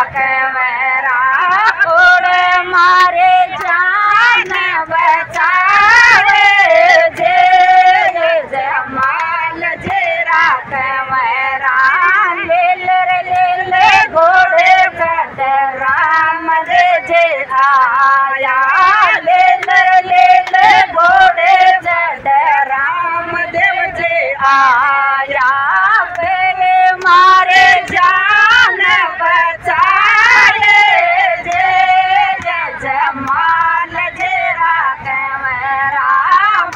राखे मेरा कोड़े मारे जान बचावे जे जमाल जे राखे मेरा ले घोड़े कद राम जे आया ले घोड़े जद राम देव जे आया पहले मारे जान बचाए जे जमाल जे राखे मेरा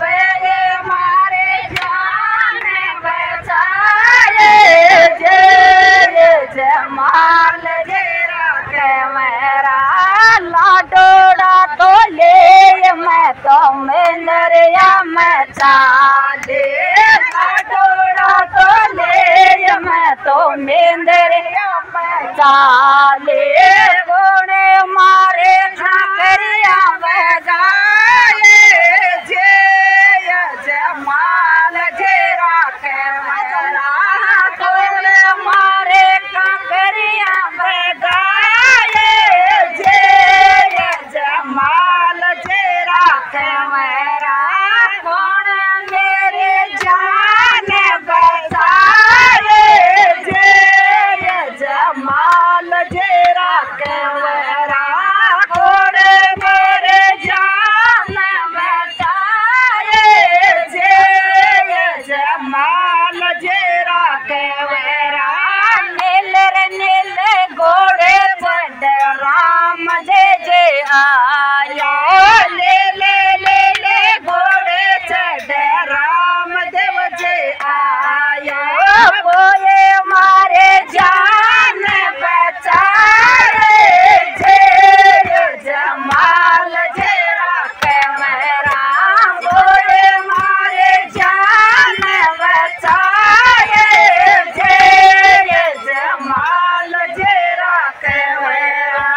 पहले मारे जान बचाए जे जमाल जे राखे मेरा लाडोड़ा तो ले मैं तो मेंदरिया में चाले लाडोड़ा तो ले मैं तो मेंदरिया में चाले घोड़े मारे झाकरिया में गाए जे जमाल जे राखे मेरा घोड़े मारे झाकरिया में गाए जे जमाल जे राखे मेरा कौन मेरे जान बचाए जे जमाल जे राखे मेरा कौन मेरे जान बचाए जे जमाल जे राखे मेरा नील घोड़े चढ़ राम जे आया ले घोड़े चढ़ राम देव जे आया बोए मारे जान बचाए जे जमाल जे राखे मेरा बोए मारे जान बचाए जे जमाल जे राखे मेरा